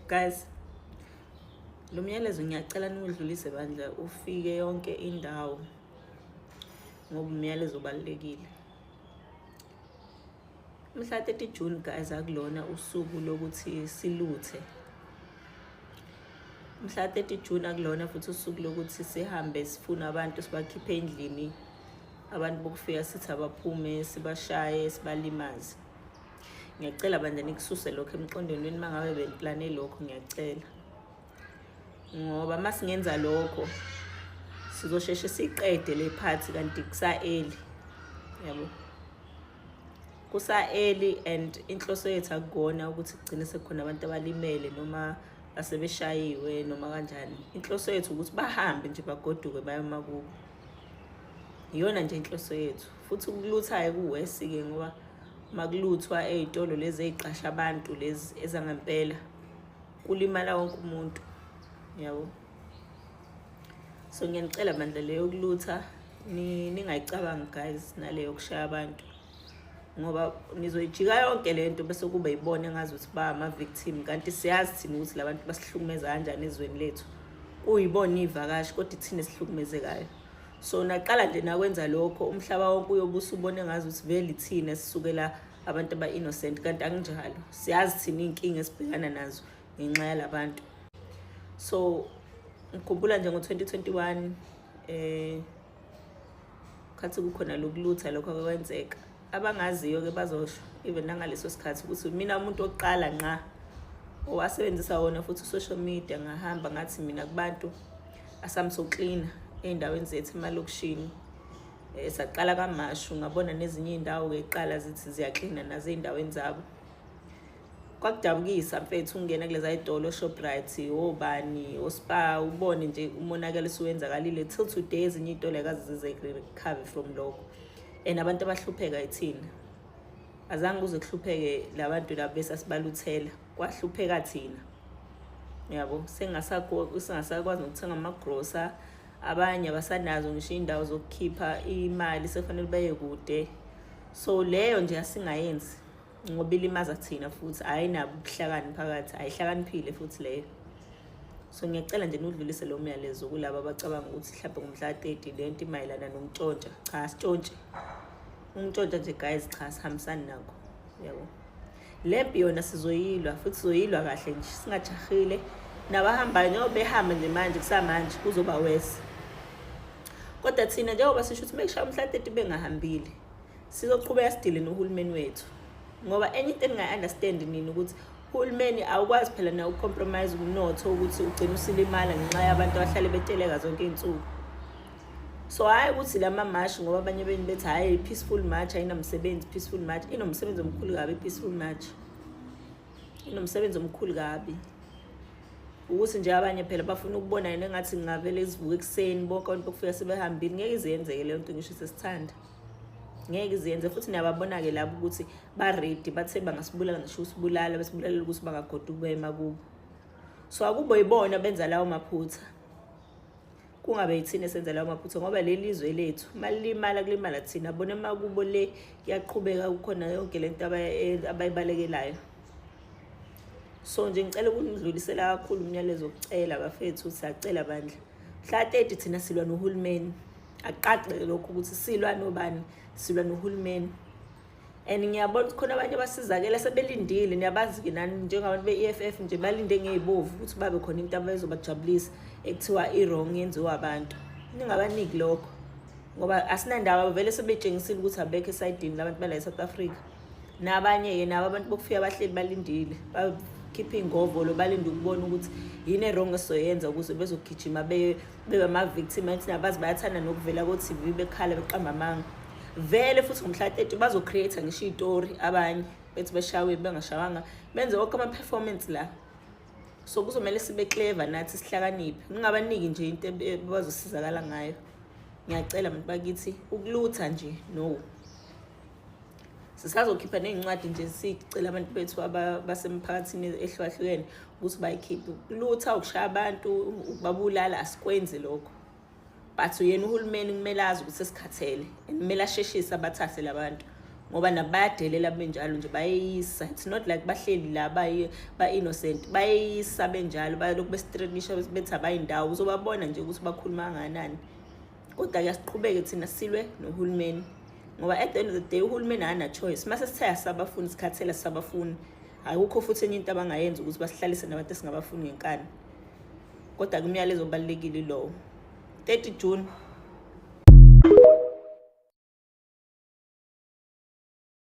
Guys, lo myalezo ngiyacela niwudlulise bandla ufike yonke indawo ngoba umyalezo ubalekile. Mhla 30 June guys akulona usuku lokuthi siluthe. Mhla 30 June akulona futhi usuku lokuthi sihambe sifuna abantu sibakhiphe endlini. Abantu bokufika sithi abaphume sibashaye sibalimaze. Ngiyacela bandla nikususe lokho emqondweni wenu mangabe beniplane lokho ngiyacela. Ngoba masingenza lokho sizosheshe siqede le party kanti kusa-early. Yabo. Kusa-early and inhloso yethu akukona ukuthi kugcine sekukhona abantu abalimele noma asebeshayiwe noma kanjani. Inhloso yethu ukuthi bahambe nje bagoduke baye emakubo. Iyona nje inhloso yethu. Futhi ukuluthayo kuwesi-ke ngoba makuluthwa ezitolo lezi eziqasha abantu lezi ezangempela kulimala wonke umuntu. Yabo. So ngiyanicela bandla leyo kulutha ningayicabangi guys naleyo kushaya abantu. Ngoba nizoyijika yonke lento bese kube yibona engazi ukuthi ba ama victim kanti siyazi thina ukuthi labantu basihlukumeza kanjani ezweni lethu. Uyibona ivakashi kodwa ithina sihlukumezekayo. So naqala nje nakwenza lokho umhlaba wonke uyobusa ubone ngazi ukuthi vele ithina sisukela abantu aba innocent kanti akunjalo. Siyazi thina inkinga esibhekana nazo ngenxa yalabantu. So ngikhumbula nje ngo2021 khathi kukhona lokulutha lokho akwenzeka. Abangaziyo ke bazosho even nangaleso sikhathi ukuthi mina umuntu oqala nqa owasebenzisa wona futhi social media ngahamba ngathi mina kubantu asamso clean endaweni zethu emalokishini. Saqala kaMashu ngabona nezinye indawo ke iqala zithi ziyacleana nazo endaweni zabo. Kwakudabukisa mfethu ungena kuleza idolo Shoprite obani oSpa ubone nje umonakalo esiwenzakalile till today ezinye idolo akazize recover from lokho. Abantu abahlupheka yithina. Azange kuze kuhlupheke labantu labo besasibaluthela kwahlupheka thina. Yabo singasakwazi ukuthenga amagrosa abanye abasanazo ngisho indawo zokukhipha imali sefanele baye kude. So leyo nje asingayenzi ngoba ilimaza thina futhi ayinabo ubuhlakani phakathi ayihlakaniphile futhi leyo. So ngiyacela nje nidlulise lo myalezo kulabo abacabanga ukuthi mhlawumbe ngomhla 30 lento imayelana nomntshontsha. Cha sitshontshe. Umntshontsha nje guys cha sihambisani nakho. Yabo. Lempi yona sizoyilwa futhi sizoyilwa kahle nje singajahile nabahambayo njengoba behamba nje manje kusamanje kuzoba wesi. Kodwa thina njengoba sisho ukuthi mekusha umhla 30 bengahambile sizoqhubeka sidile nohulumeni wethu. Ngoba anything engayi-understand nini ukuthi uhulumeni awukwazi phela na ucompromise umnotho ukuthi ugcine usilimala ngenxa yabantu abahlale beteleka zonke izinsuku. So hayi ukuthi lama march ngoba abanye beni bethi hayi peaceful march ayinamsebenzi peaceful march inomsebenzi omkhulu kabi peaceful march. Inomsebenzi omkhulu kabi. Ukuthi nje abanye phela bafuna ukubona yena engathi ngavele sivuke ekseni bonke abantu bokufika sebehambile ngeke izenzeke leyo nto ngisho sesithanda. Ngeke izenze futhi niyababona ke labo ukuthi ba ready bathe bangasibulala ngisho usibulala besibulalela ukuthi bangagoduka baye emakubo. So akubo yibona benza lawo maphutha. Kungabe yithina esenza lawo maphutha ngoba lelizwe lethu malimala kulimala thina bona emakubo le yaqhubeka kukhona yonke lento abayibalekelayo. So nje ngicela ukudlulisela kakhulu umyalezo ukucela bafethu siyacela bandla. Mhla 30 thina silwa nohulumeni. Aqaqe lokho ukuthi silwa nobani silwa nohulumeni. And ngiyabona khona abanye basizakela sebelindile niyabazi ke nani njengabantu beEFF nje balinde ngezibovu ukuthi babe khona into abazobajabulisa ekuthiwa iwrong yenziwa abantu. Ningabaniki lokho ngoba asinandaba vele sebetshengisile ukuthi abekho esayidini labantu bala eSouth Africa. Nabanye ke nabo abantu bokufika bahleli balindile bakhipha ingovolo balinde ukubona ukuthi yini errong esoyenza ukuze bezogijima bebe ama victim ethi nabazi bayathanda nokuvela ko TV bekhala beqamba amanga. Vele futhi ngomhla 30 bazocreate ngisho istory abanye bethi beshawe bengashawanga benze wonke ama performance la. So kuzomela sibe clever nathi sihlakaniphe. Ningabaniki nje into bazosizakala ngayo. Ngiyacela abantu bakithi ukulutha nje no. Sisazokhipha nezincwadi nje sicela abantu bethu abasemphakathini ehlukahlukene ukuthi bayikhiphe. Ukulutha ukushaya abantu ukubabulala asikwenzi lokho. But yena uhulumeni kumele azi ukuthi sesikhathele. Kumele asheshise abathathe labantu ngoba nabo bayadelela benjalo nje bayeyisa. It's not like bahleli la ba-innocent, bayeyisa benjalo bayalokhu bestrinisha bethi abayindawo, uzobabona nje ukuthi bakhuluma kangakanani. Kodwa-ke asiqhubeke thina silwe nohulumeni, ngoba at the end of the day uhulumeni ana-choice. Mase sithe asabafuni isikhathela sisabafuni, akukho futhi enye into abangayenza ukuthi basihlalise nabantu esingabafuni ngenkani. Kodwa-ke umyalezo obalulekile lowo. 30 June